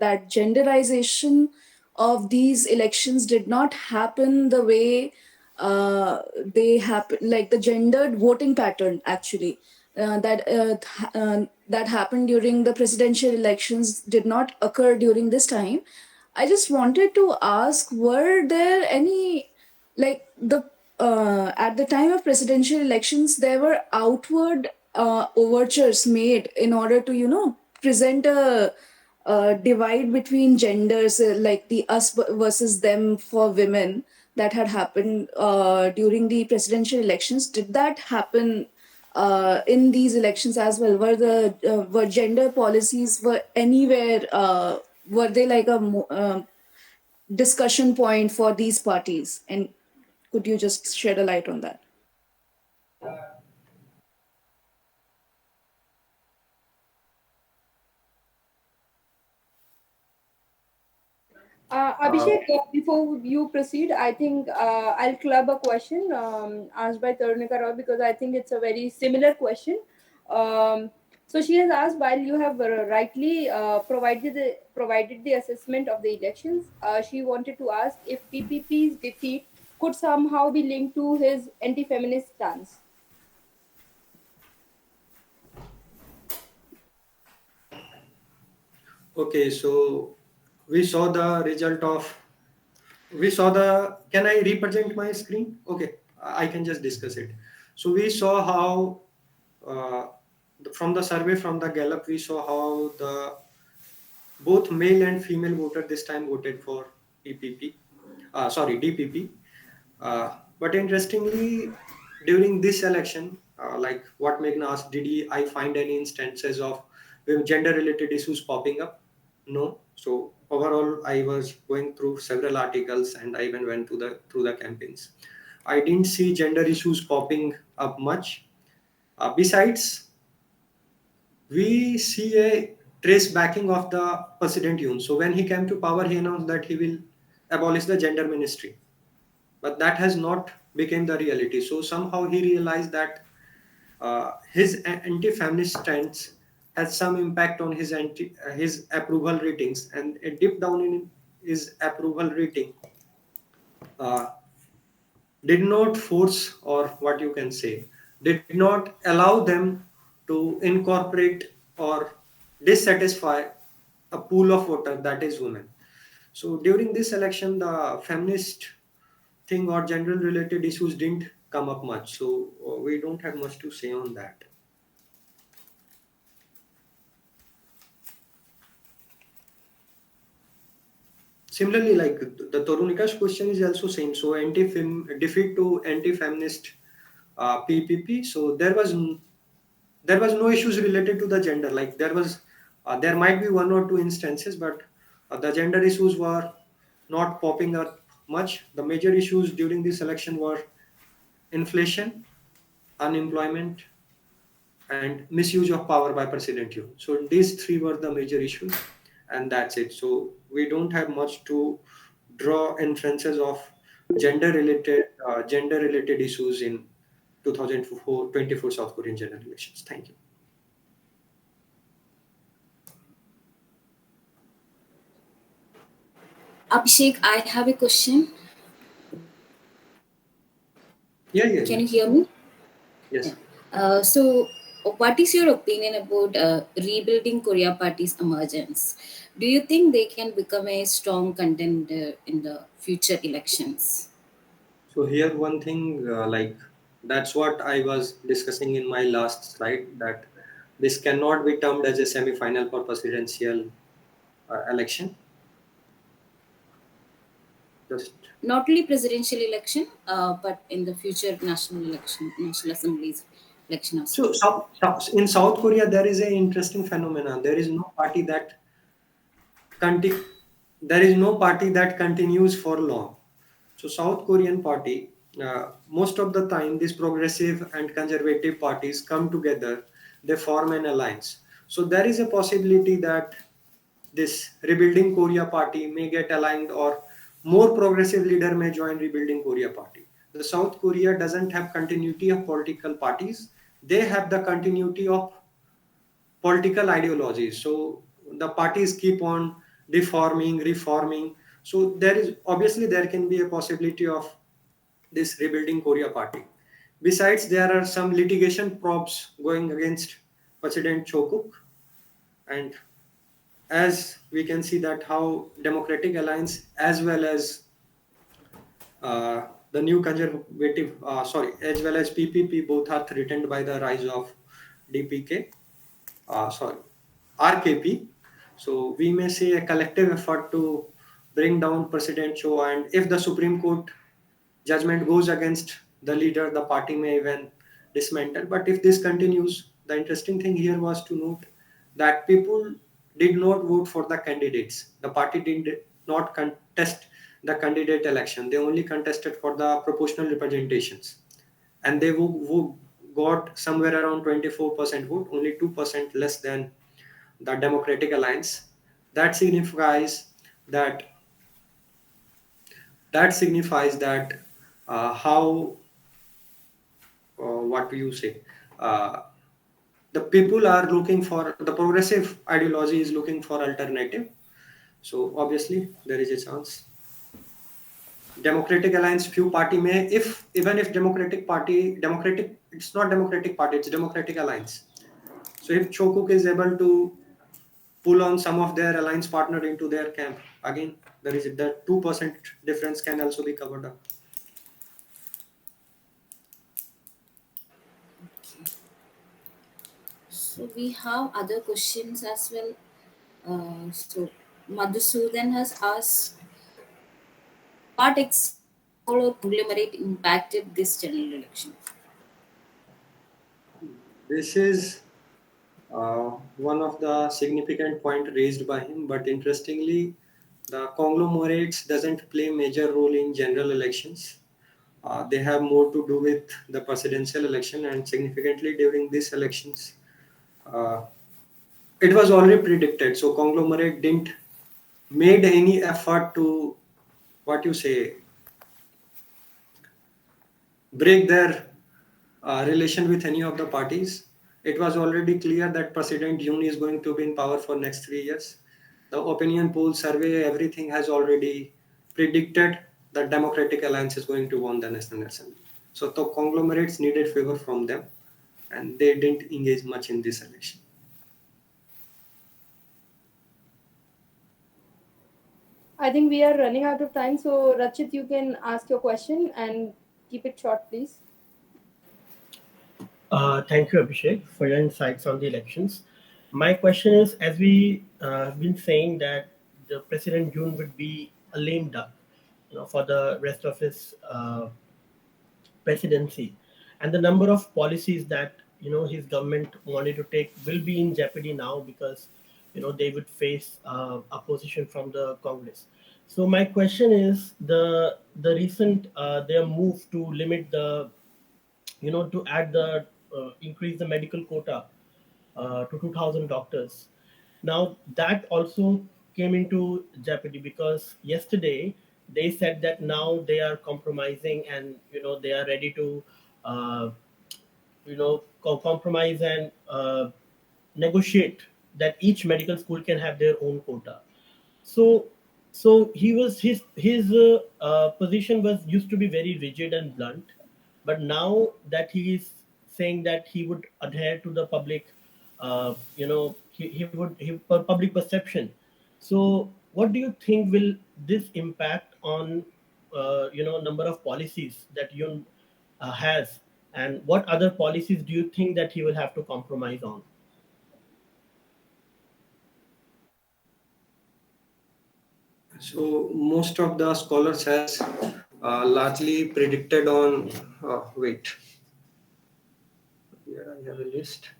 that genderization of these elections did not happen the way they happen, like the gendered voting pattern actually that happened during the presidential elections did not occur during this time. I just wanted to ask, were there any, like the at the time of presidential elections, there were outward overtures made in order to, present a divide between genders, like the us versus them for women that had happened during the presidential elections. Did that happen in these elections as well? Were gender policies were anywhere? Were they like a discussion point for these parties? And could you just shed a light on that? Uh, Abhishek, before you proceed, I think I'll club a question asked by Tarunika Rao, because I think it's a very similar question. So she has asked, while you have rightly provided the assessment of the elections, she wanted to ask if PPP's defeat could somehow be linked to his anti-feminist stance. okay, so we saw the result of we saw the can I represent my screen? Okay, I can just discuss it. So we saw how uh, from the survey from the Gallup, we saw how the both male and female voter this time voted for PPP, sorry, DPP. But interestingly, during this election, like what Meghna asked, I find any instances of gender-related issues popping up? No. So overall, I was going through several articles and I even went to the through the campaigns. I didn't see gender issues popping up much. Besides, we see a trace backing of the President Yoon. So when he came to power, he announced that he will abolish the gender ministry, but that has not become the reality. So somehow he realized that his anti-feminist stance has some impact on his approval ratings, and a dip down in his approval rating uh, did not force, or what you can say, did not allow them to incorporate or dissatisfy a pool of voter, that is women. So during this election, the feminist thing or general related issues didn't come up much. So we don't have much to say on that. Similarly, like the Torunika's question is also same. So defeat to anti-feminist PPP. So there was no issues related to the gender. Like there might be one or two instances, but the gender issues were not popping up much. The major issues during this election were inflation, unemployment, and misuse of power by President Yoon. So these three were the major issues, and that's it. So we don't have much to draw inferences of gender related issues in 2024 South Korean general elections. Thank you. Abhishek, I have a question. Yeah, yeah, Can yeah. you hear me? Yeah. Yes. So, what is your opinion about rebuilding Korea Party's emergence? Do you think they can become a strong contender in the future elections? So here one thing, like that's what I was discussing in my last slide, that this cannot be termed as a semi-final for presidential election. Just Not only presidential election, but in the future national election, national assemblies election as so well. in South Korea there is an interesting phenomenon. There is no party that conti- there is no party that continues for long. So South Korean party, most of the time, these progressive and conservative parties come together. They form an alliance. So there is a possibility that this rebuilding Korea party may get aligned, or more progressive leader may join rebuilding Korea party. The South Korea doesn't have continuity of political parties. They have the continuity of political ideologies. So the parties keep on deforming, reforming. So there is obviously there can be a possibility of this rebuilding Korea party. Besides, there are some litigation probes going against President Chokuk, and as we can see that how Democratic Alliance as well as the new conservative, as well as PPP, both are threatened by the rise of DPK, sorry, RKP. So we may see a collective effort to bring down President Cho, and if the Supreme Court judgment goes against the leader, the party may even dismantle. But if this continues, the interesting thing here was to note that people did not vote for the candidates. The party did not contest the candidate election. They only contested for the proportional representations, and they got somewhere around 24% vote, only 2% less than the Democratic Alliance. That signifies that that how what do you say? Uh, the people are looking for the progressive ideology is looking for alternative. So obviously there is a chance. Democratic Alliance few party may, if even if Democratic, it's not Democratic Party, it's Democratic Alliance. So if Chokuk is able to pull on some of their alliance partner into their camp, again there is the 2% difference can also be covered up. Okay. So we have other questions as well. So Madhusudan has asked, what exactly or conglomerate impacted this general election? This is one of the significant point raised by him, but interestingly, the conglomerates doesn't play major role in general elections. They have more to do with the presidential election, and significantly during these elections, uh, it was already predicted. So conglomerate didn't made any effort to what you say break their relation with any of the parties. It was already clear that President Yoon is going to be in power for next 3 years. The opinion poll survey, everything has already predicted that Democratic Alliance is going to win the National Assembly. So the conglomerates needed favor from them, and they didn't engage much in this election. I think we are running out of time, so Rachit, you can ask your question and keep it short, please. Thank you, Abhishek, for your insights on the elections. My question is, as we have been saying that the President June would be a lame duck, for the rest of his presidency, and the number of policies that his government wanted to take will be in jeopardy now because they would face opposition from the Congress. So my question is the recent their move to limit the to add the increase the medical quota to 2,000 doctors. Now that also came into jeopardy because yesterday they said that now they are compromising and they are ready to uh, compromise and negotiate that each medical school can have their own quota. So he was his position was used to be very rigid and blunt, but now that he is saying that he would adhere to the public, he would public perception. So what do you think will this impact on number of policies that Yun has, and what other policies do you think that he will have to compromise on? So most of the scholars has largely predicted on. Wait, here I have a list.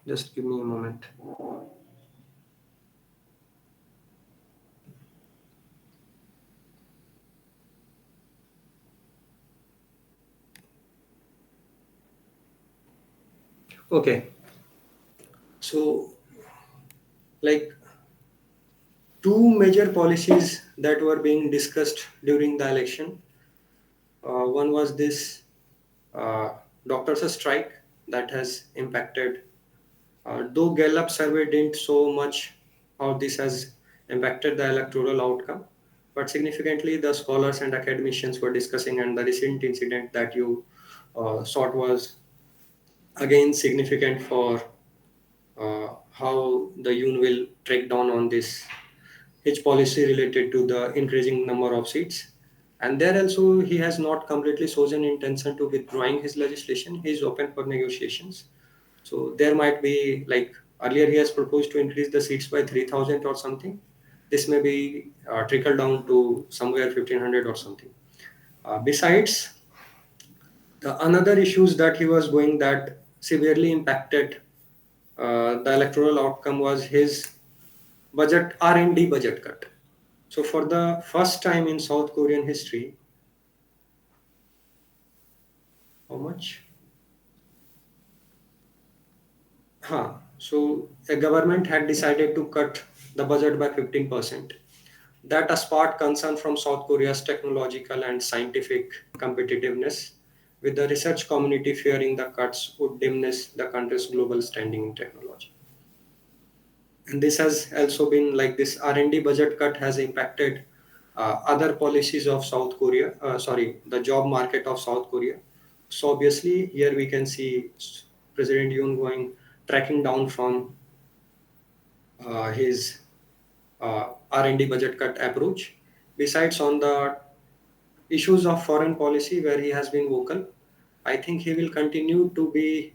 Just give me a moment. Okay, so like two major policies that were being discussed during the election. One was this doctors' strike. that has impacted. Though Gallup survey didn't show much how this has impacted the electoral outcome, but significantly the scholars and academicians were discussing, and the recent incident that you sought was again significant for how the UN will track down on this his policy related to the increasing number of seats. And there also he has not completely chosen intention to withdrawing his legislation. He is open for negotiations. So there might be like earlier he has proposed to increase the seats by 3,000 or something. This may be trickled down to somewhere 1,500 or something. Besides, the another issues that he was going that severely impacted the electoral outcome was his budget R&D budget cut. So for the first time in South Korean history, how much? So a government had decided to cut the budget by 15%. That sparked concern from South Korea's technological and scientific competitiveness, with the research community fearing the cuts would diminish the country's global standing in technology. And this has also been like this R&D budget cut has impacted other policies of South Korea, the job market of South Korea. So obviously here we can see President Yoon going tracking down from his R&D budget cut approach. Besides, on the issues of foreign policy where he has been vocal, I think he will continue to be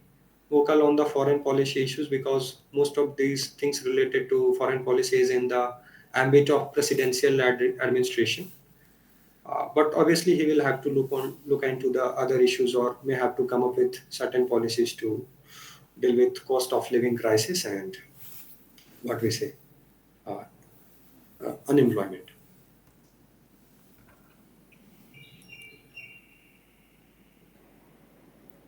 vocal on the foreign policy issues because most of these things related to foreign policy is in the ambit of presidential administration. But obviously, he will have to look into the other issues, or may have to come up with certain policies to deal with cost of living crisis and what we say uh, unemployment.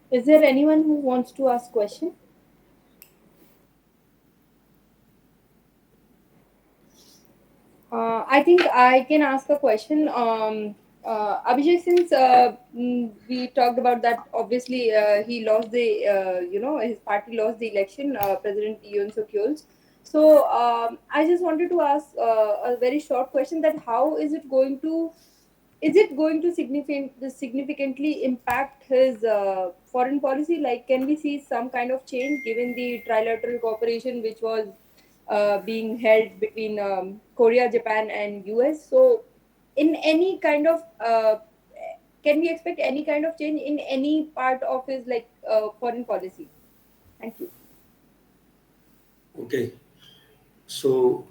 Is there anyone who wants to ask question? I think I can ask a question. Abhishek, since we talked about that, obviously he lost the, his party lost the election, President Yoon Suk Yeol's. So I just wanted to ask a very short question: that how is it going to significantly impact his foreign policy? Like, can we see some kind of change given the trilateral cooperation which was being held between Korea, Japan, and US? So, in any kind of can we expect any kind of change in any part of his like foreign policy? Thank you. Okay, so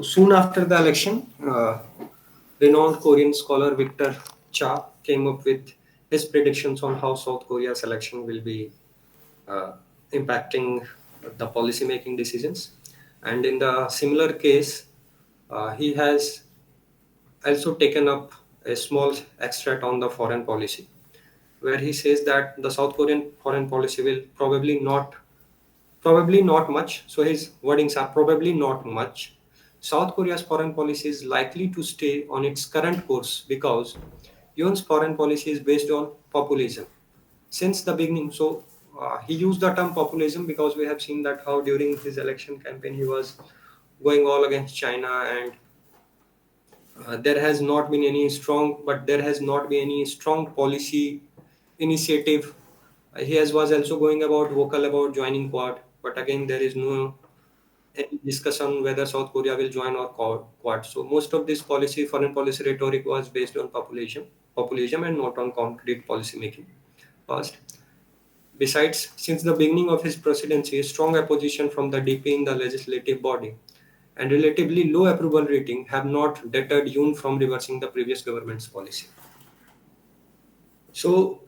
soon after the election, renowned Korean scholar Victor Cha came up with his predictions on how South Korea's election will be uh, impacting the policy making decisions. And in the similar case, he has also taken up a small extract on the foreign policy, where he says that the South Korean foreign policy will probably not much. So his wordings are probably not much. South Korea's foreign policy is likely to stay on its current course because Yoon's foreign policy is based on populism since the beginning. So he used the term populism because we have seen that how during his election campaign he was going all against China, and there has not been any strong, but there has not been any strong policy initiative. He has was also going about vocal about joining Quad, but again there is no any discussion whether South Korea will join or Quad. So most of this policy, foreign policy rhetoric was based on populism and not on concrete policy making. First, besides, since the beginning of his presidency, strong opposition from the DP in the legislative body and relatively low approval rating have not deterred Yoon from reversing the previous government's policy. So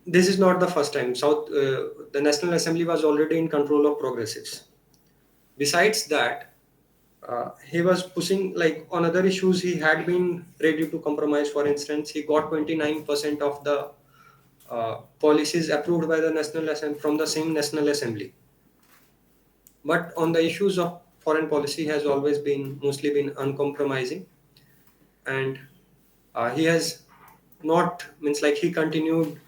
this is not the first time. The National Assembly was already in control of progressives. Besides that, he was pushing like on other issues. He had been ready to compromise. For instance, he got 29% of the policies approved by the National Assembly from the same National Assembly. But on the issues of foreign policy has always been mostly been uncompromising, and he has not means like he continued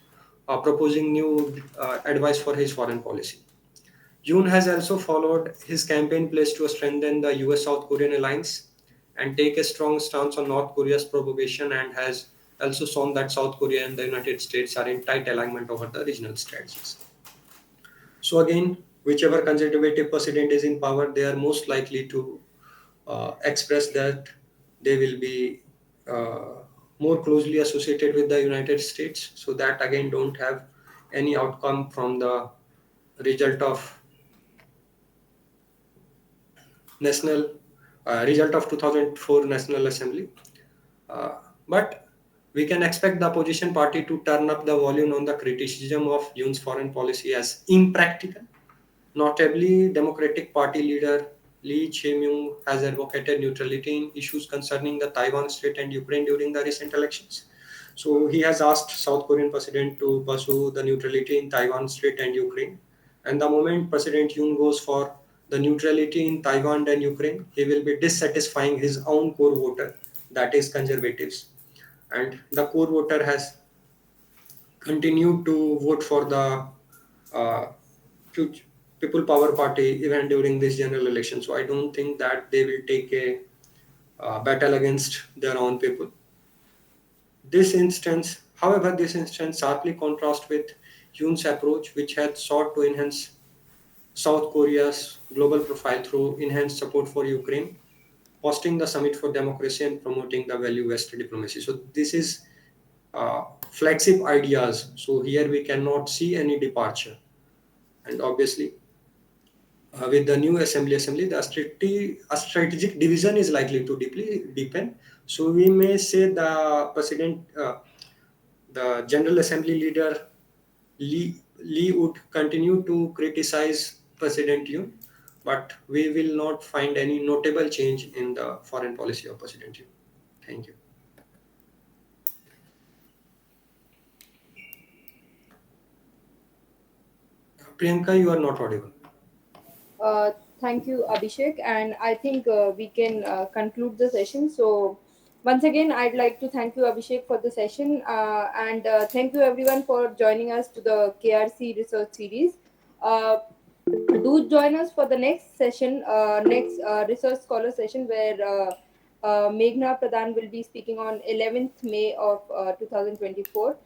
proposing new advice for his foreign policy. Yoon has also followed his campaign pledge to strengthen the US South Korean alliance and take a strong stance on North Korea's provocation, and has also shown that South Korea and the United States are in tight alignment over the regional strategies. So again, whichever conservative president is in power, they are most likely to express that they will be more closely associated with the United States. So that again don't have any outcome from the result of national result of 2004 National Assembly. Uh, but we can expect the opposition party to turn up the volume on the criticism of Yoon's foreign policy as impractical. Notably, Democratic Party leader Lee Jae-myung has advocated neutrality in issues concerning the Taiwan Strait and Ukraine during the recent elections. So he has asked South Korean president to pursue the neutrality in Taiwan Strait and Ukraine. And the moment President Yoon goes for the neutrality in Taiwan and Ukraine, he will be dissatisfying his own core voter, that is conservatives. And the core voter has continued to vote for the uh, People Power Party even during this general election. So I don't think that they will take a battle against their own people. This instance sharply contrasts with Yoon's approach, which had sought to enhance South Korea's global profile through enhanced support for Ukraine, hosting the Summit for Democracy, and promoting the value-based diplomacy. So this is flagship ideas. So here we cannot see any departure, and obviously with the new assembly, a strategic division is likely to deeply deepen. So we may say the General Assembly leader Lee would continue to criticize President Yoon, but we will not find any notable change in the foreign policy of President Yoon. Thank you. Priyanka, you are not audible. Thank you, Abhishek. And I think we can conclude the session. So, once again, I'd like to thank you, Abhishek, for the session. And thank you, everyone, for joining us to the KRC Research Series. Uh, do join us for the next session, next research scholar session, where Meghna Pradhan will be speaking on 11th May of 2024.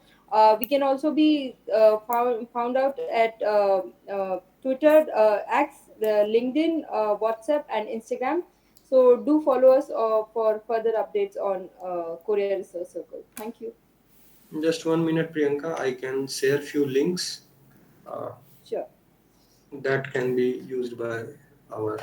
We can also be found out at Twitter, X, LinkedIn, WhatsApp, and Instagram. So do follow us for further updates on Korea Research Circle. Thank you. Just 1 minute, Priyanka. I can share few links uh, Sure. that can be used by our